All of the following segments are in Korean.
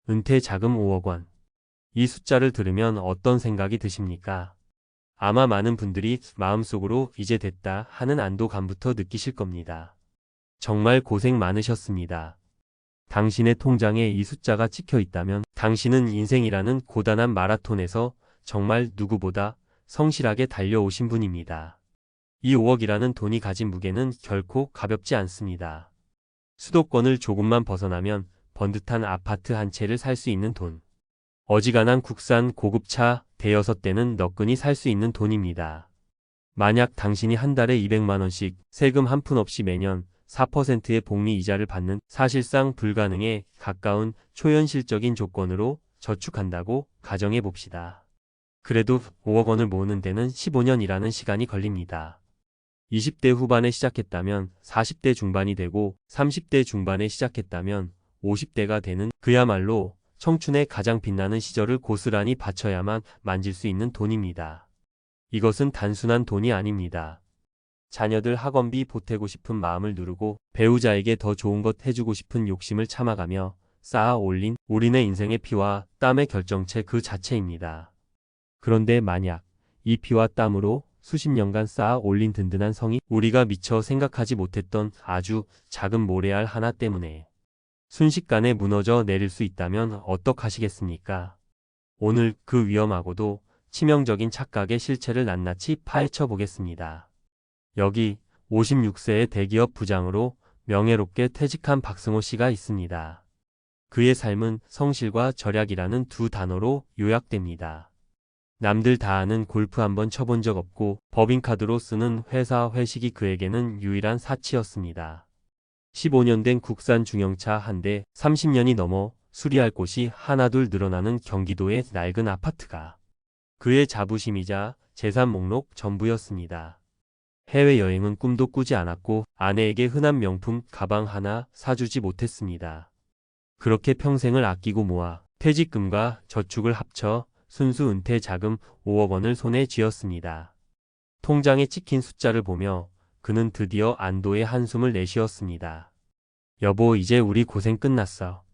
은퇴 자금 5억 원. 이 숫자를 들으면 어떤 생각이 드십니까? 아마 많은 분들이 마음속으로 이제 됐다 하는 안도감부터 느끼실 겁니다. 정말 고생 많으셨습니다. 당신의 통장에 이 숫자가 찍혀 있다면 당신은 인생이라는 고단한 마라톤에서 정말 누구보다 성실하게 달려오신 분입니다. 이 5억이라는 돈이 가진 무게는 결코 가볍지 않습니다. 수도권을 조금만 벗어나면 번듯한 아파트 한 채를 살 수 있는 돈. 어지간한 국산 고급차 대여섯 대는 너끈히 살 수 있는 돈입니다. 만약 당신이 한 달에 200만 원씩 세금 한 푼 없이 매년 4%의 복리 이자를 받는 사실상 불가능에 가까운 초현실적인 조건으로 저축한다고 가정해 봅시다. 그래도 5억 원을 모으는 데는 15년이라는 시간이 걸립니다. 20대 후반에 시작했다면 40대 중반이 되고 30대 중반에 시작했다면 50대가 되는 그야말로 청춘의 가장 빛나는 시절을 고스란히 바쳐야만 만질 수 있는 돈입니다. 이것은 단순한 돈이 아닙니다. 자녀들 학원비 보태고 싶은 마음을 누르고 배우자에게 더 좋은 것 해주고 싶은 욕심을 참아가며 쌓아 올린 우리네 인생의 피와 땀의 결정체 그 자체입니다. 그런데 만약 이 피와 땀으로 수십 년간 쌓아 올린 든든한 성이 우리가 미처 생각하지 못했던 아주 작은 모래알 하나 때문에 순식간에 무너져 내릴 수 있다면 어떡하시겠습니까? 오늘 그 위험하고도 치명적인 착각의 실체를 낱낱이 파헤쳐 보겠습니다. 여기 56세의 대기업 부장으로 명예롭게 퇴직한 박승호 씨가 있습니다. 그의 삶은 성실과 절약이라는 두 단어로 요약됩니다. 남들 다 아는 골프 한번 쳐본 적 없고 법인카드로 쓰는 회사 회식이 그에게는 유일한 사치였습니다. 15년 된 국산 중형차 한 대, 30년이 넘어 수리할 곳이 하나둘 늘어나는 경기도의 낡은 아파트가 그의 자부심이자 재산 목록 전부였습니다. 해외여행은 꿈도 꾸지 않았고 아내에게 흔한 명품 가방 하나 사주지 못했습니다. 그렇게 평생을 아끼고 모아 퇴직금과 저축을 합쳐 순수 은퇴 자금 5억 원을 손에 쥐었습니다. 통장에 찍힌 숫자를 보며 그는 드디어 안도의 한숨을 내쉬었습니다. 여보, 이제 우리 고생 끝났어.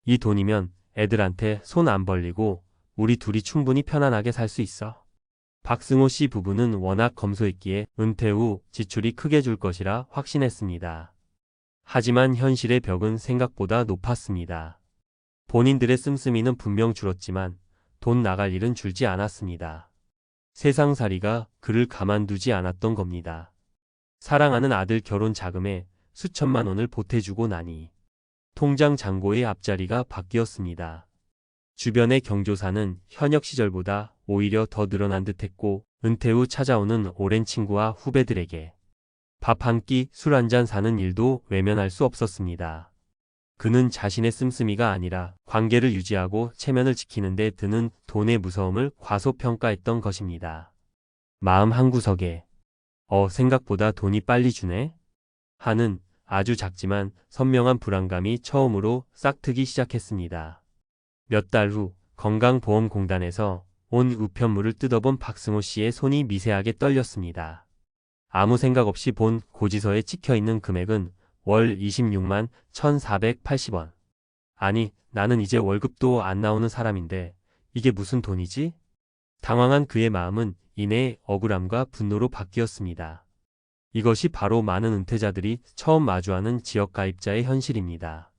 이 돈이면 애들한테 손 안 벌리고 우리 둘이 충분히 편안하게 살 수 있어. 박승호 씨 부부는 워낙 검소했기에 은퇴 후 지출이 크게 줄 것이라 확신했습니다. 하지만 현실의 벽은 생각보다 높았습니다. 본인들의 씀씀이는 분명 줄었지만 돈 나갈 일은 줄지 않았습니다. 세상살이가 그를 가만두지 않았던 겁니다. 사랑하는 아들 결혼 자금에 수천만 원을 보태주고 나니 통장 잔고의 앞자리가 바뀌었습니다. 주변의 경조사는 현역 시절보다 오히려 더 늘어난 듯했고 은퇴 후 찾아오는 오랜 친구와 후배들에게 밥 한 끼, 술 한 잔 사는 일도 외면할 수 없었습니다. 그는 자신의 씀씀이가 아니라 관계를 유지하고 체면을 지키는 데 드는 돈의 무서움을 과소평가했던 것입니다. 마음 한구석에 생각보다 돈이 빨리 주네? 하는 아주 작지만 선명한 불안감이 처음으로 싹트기 시작했습니다. 몇 달 후 건강보험공단에서 온 우편물을 뜯어본 박승호 씨의 손이 미세하게 떨렸습니다. 아무 생각 없이 본 고지서에 찍혀있는 금액은 월 26만 1,480원. 아니, 나는 이제 월급도 안 나오는 사람인데 이게 무슨 돈이지? 당황한 그의 마음은 이내 억울함과 분노로 바뀌었습니다. 이것이 바로 많은 은퇴자들이 처음 마주하는 지역가입자의 현실입니다.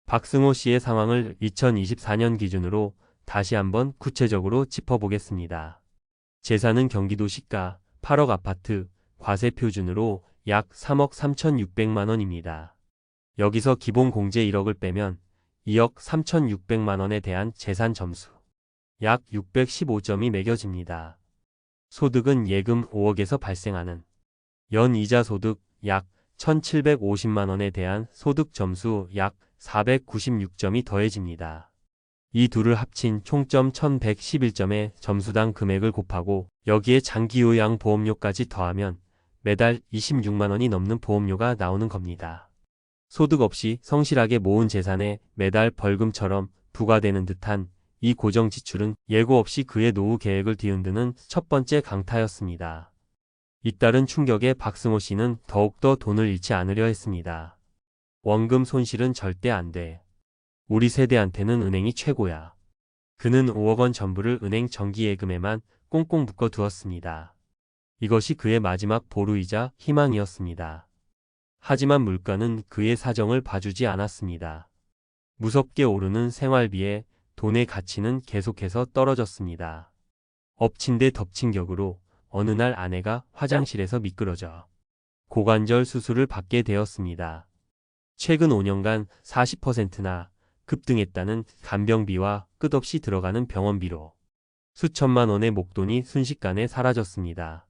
박승호 씨의 상황을 2024년 기준으로 다시 한번 구체적으로 짚어보겠습니다. 재산은 경기도 시가 8억 아파트, 과세 표준으로 약 3억 3,600만 원입니다. 여기서 기본 공제 1억을 빼면 2억 3,600만 원에 대한 재산 점수 약 615점이 매겨집니다. 소득은 예금 5억에서 발생하는 연이자 소득 약 1,750만 원에 대한 소득 점수 약 496점이 더해집니다. 이 둘을 합친 총점 1,111점의 점수당 금액을 곱하고 여기에 장기요양 보험료까지 더하면 매달 26만 원이 넘는 보험료가 나오는 겁니다. 소득 없이 성실하게 모은 재산에 매달 벌금처럼 부과되는 듯한 이 고정 지출은 예고 없이 그의 노후 계획을 뒤흔드는 첫 번째 강타였습니다. 잇따른 충격에 박승호 씨는 더욱더 돈을 잃지 않으려 했습니다. 원금 손실은 절대 안 돼. 우리 세대한테는 은행이 최고야. 그는 5억 원 전부를 은행 정기예금에만 꽁꽁 묶어 두었습니다. 이것이 그의 마지막 보루이자 희망이었습니다. 하지만 물가는 그의 사정을 봐주지 않았습니다. 무섭게 오르는 생활비에 돈의 가치는 계속해서 떨어졌습니다. 엎친 데 덮친 격으로 어느 날 아내가 화장실에서 미끄러져 고관절 수술을 받게 되었습니다. 최근 5년간 40%나 급등했다는 간병비와 끝없이 들어가는 병원비로 수천만 원의 목돈이 순식간에 사라졌습니다.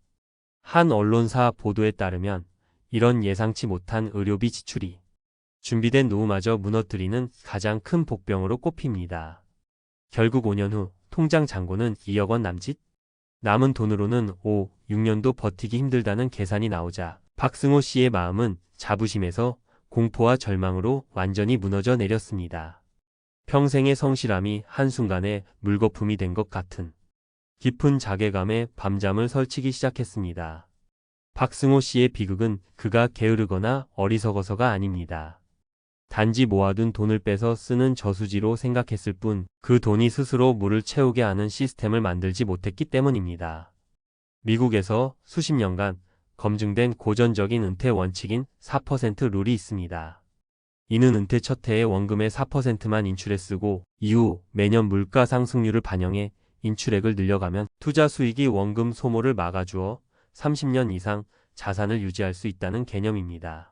한 언론사 보도에 따르면 이런 예상치 못한 의료비 지출이 준비된 노후마저 무너뜨리는 가장 큰 복병으로 꼽힙니다. 결국 5년 후 통장 잔고는 2억 원 남짓? 남은 돈으로는 5, 6년도 버티기 힘들다는 계산이 나오자 박승호 씨의 마음은 자부심에서 공포와 절망으로 완전히 무너져 내렸습니다. 평생의 성실함이 한순간에 물거품이 된 것 같은 깊은 자괴감에 밤잠을 설치기 시작했습니다. 박승호 씨의 비극은 그가 게으르거나 어리석어서가 아닙니다. 단지 모아둔 돈을 빼서 쓰는 저수지로 생각했을 뿐 그 돈이 스스로 물을 채우게 하는 시스템을 만들지 못했기 때문입니다. 미국에서 수십 년간 검증된 고전적인 은퇴 원칙인 4% 룰이 있습니다. 이는 은퇴 첫 해에 원금의 4%만 인출해 쓰고 이후 매년 물가 상승률을 반영해 인출액을 늘려가면 투자 수익이 원금 소모를 막아주어 30년 이상 자산을 유지할 수 있다는 개념입니다.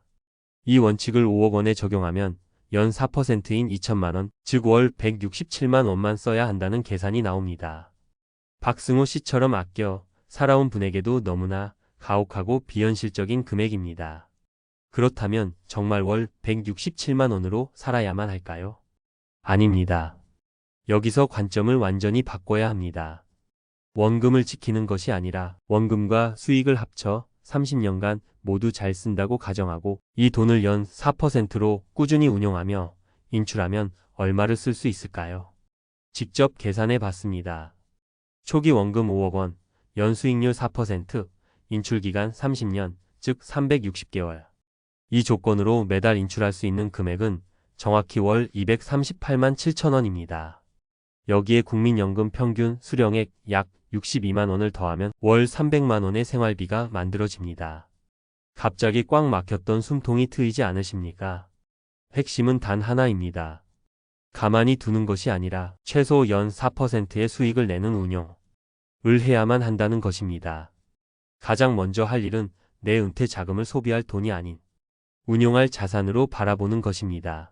이 원칙을 5억 원에 적용하면 연 4%인 2천만 원, 즉 월 167만 원만 써야 한다는 계산이 나옵니다. 박승호 씨처럼 아껴 살아온 분에게도 너무나 가혹하고 비현실적인 금액입니다. 그렇다면 정말 월 167만 원으로 살아야만 할까요? 아닙니다. 여기서 관점을 완전히 바꿔야 합니다. 원금을 지키는 것이 아니라 원금과 수익을 합쳐 30년간 모두 잘 쓴다고 가정하고 이 돈을 연 4%로 꾸준히 운용하며 인출하면 얼마를 쓸 수 있을까요? 직접 계산해 봤습니다. 초기 원금 5억 원, 연수익률 4%, 인출기간 30년, 즉 360개월. 이 조건으로 매달 인출할 수 있는 금액은 정확히 월 238만 7천 원입니다. 여기에 국민연금 평균 수령액 약 62만 원을 더하면 월 300만 원의 생활비가 만들어집니다. 갑자기 꽉 막혔던 숨통이 트이지 않으십니까? 핵심은 단 하나입니다. 가만히 두는 것이 아니라 최소 연 4%의 수익을 내는 운용을 해야만 한다는 것입니다. 가장 먼저 할 일은 내 은퇴 자금을 소비할 돈이 아닌 운용할 자산으로 바라보는 것입니다.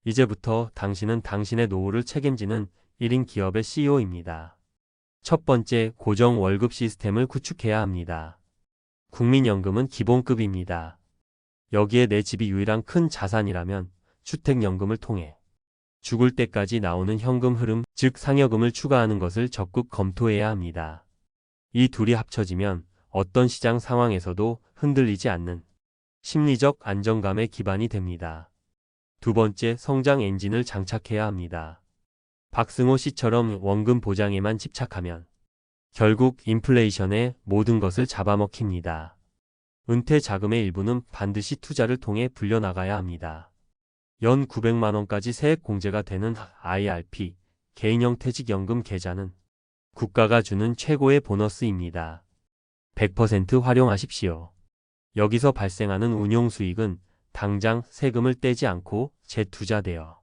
이제부터 당신은 당신의 노후를 책임지는 1인 기업의 CEO입니다. 첫 번째, 고정 월급 시스템을 구축해야 합니다. 국민연금은 기본급입니다. 여기에 내 집이 유일한 큰 자산이라면 주택연금을 통해 죽을 때까지 나오는 현금 흐름, 즉 상여금을 추가하는 것을 적극 검토해야 합니다. 이 둘이 합쳐지면 어떤 시장 상황에서도 흔들리지 않는 심리적 안정감의 기반이 됩니다. 두 번째, 성장 엔진을 장착해야 합니다. 박승호 씨처럼 원금 보장에만 집착하면 결국 인플레이션에 모든 것을 잡아먹힙니다. 은퇴 자금의 일부는 반드시 투자를 통해 불려나가야 합니다. 연 900만 원까지 세액 공제가 되는 IRP, 개인형 퇴직연금 계좌는 국가가 주는 최고의 보너스입니다. 100% 활용하십시오. 여기서 발생하는 운용 수익은 당장 세금을 떼지 않고 재투자되어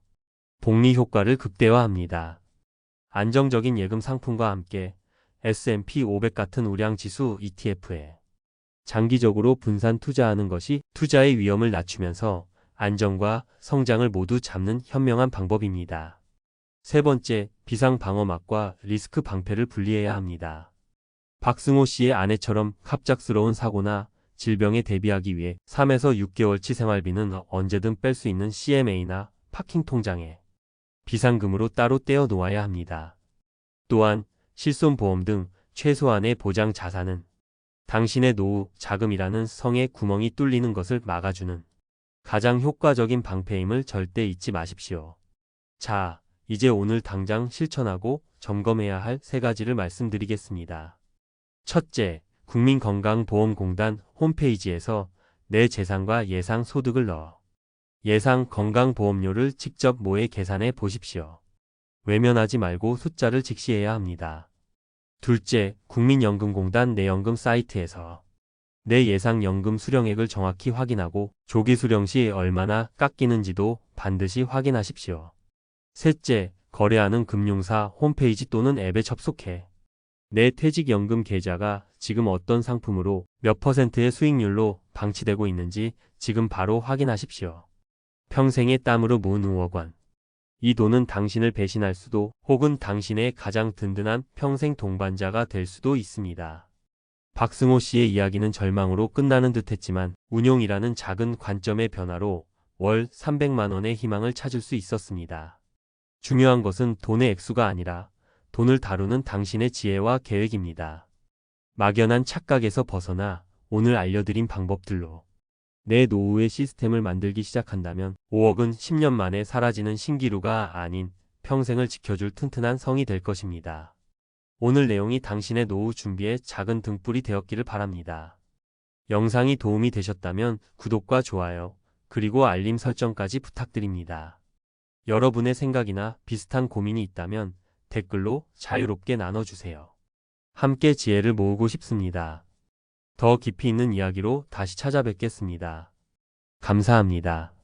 복리 효과를 극대화합니다. 안정적인 예금 상품과 함께 S&P 500 같은 우량 지수 ETF에 장기적으로 분산 투자하는 것이 투자의 위험을 낮추면서 안정과 성장을 모두 잡는 현명한 방법입니다. 세 번째, 비상방어막과 리스크 방패를 분리해야 합니다. 박승호 씨의 아내처럼 갑작스러운 사고나 질병에 대비하기 위해 3에서 6개월치 생활비는 언제든 뺄 수 있는 CMA나 파킹 통장에 비상금으로 따로 떼어 놓아야 합니다. 또한 실손보험 등 최소한의 보장 자산은 당신의 노후 자금이라는 성에 구멍이 뚫리는 것을 막아주는 가장 효과적인 방패임을 절대 잊지 마십시오. 자, 이제 오늘 당장 실천하고 점검해야 할 3가지를 말씀드리겠습니다. 첫째, 국민건강보험공단 홈페이지에서 내 재산과 예상 소득을 넣어 예상 건강보험료를 직접 모의 계산해 보십시오. 외면하지 말고 숫자를 직시해야 합니다. 둘째, 국민연금공단 내연금 사이트에서 내 예상 연금 수령액을 정확히 확인하고 조기 수령 시 얼마나 깎이는지도 반드시 확인하십시오. 셋째, 거래하는 금융사 홈페이지 또는 앱에 접속해 내 퇴직연금 계좌가 지금 어떤 상품으로 몇 %의 수익률로 방치되고 있는지 지금 바로 확인하십시오. 평생의 땀으로 모은 5억 원. 이 돈은 당신을 배신할 수도 혹은 당신의 가장 든든한 평생 동반자가 될 수도 있습니다. 박승호 씨의 이야기는 절망으로 끝나는 듯했지만 운용이라는 작은 관점의 변화로 월 300만 원의 희망을 찾을 수 있었습니다. 중요한 것은 돈의 액수가 아니라 돈을 다루는 당신의 지혜와 계획입니다. 막연한 착각에서 벗어나 오늘 알려드린 방법들로 내 노후의 시스템을 만들기 시작한다면 5억은 10년 만에 사라지는 신기루가 아닌 평생을 지켜줄 튼튼한 성이 될 것입니다. 오늘 내용이 당신의 노후 준비에 작은 등불이 되었기를 바랍니다. 영상이 도움이 되셨다면 구독과 좋아요, 그리고 알림 설정까지 부탁드립니다. 여러분의 생각이나 비슷한 고민이 있다면 댓글로 자유롭게 나눠주세요. 함께 지혜를 모으고 싶습니다. 더 깊이 있는 이야기로 다시 찾아뵙겠습니다. 감사합니다.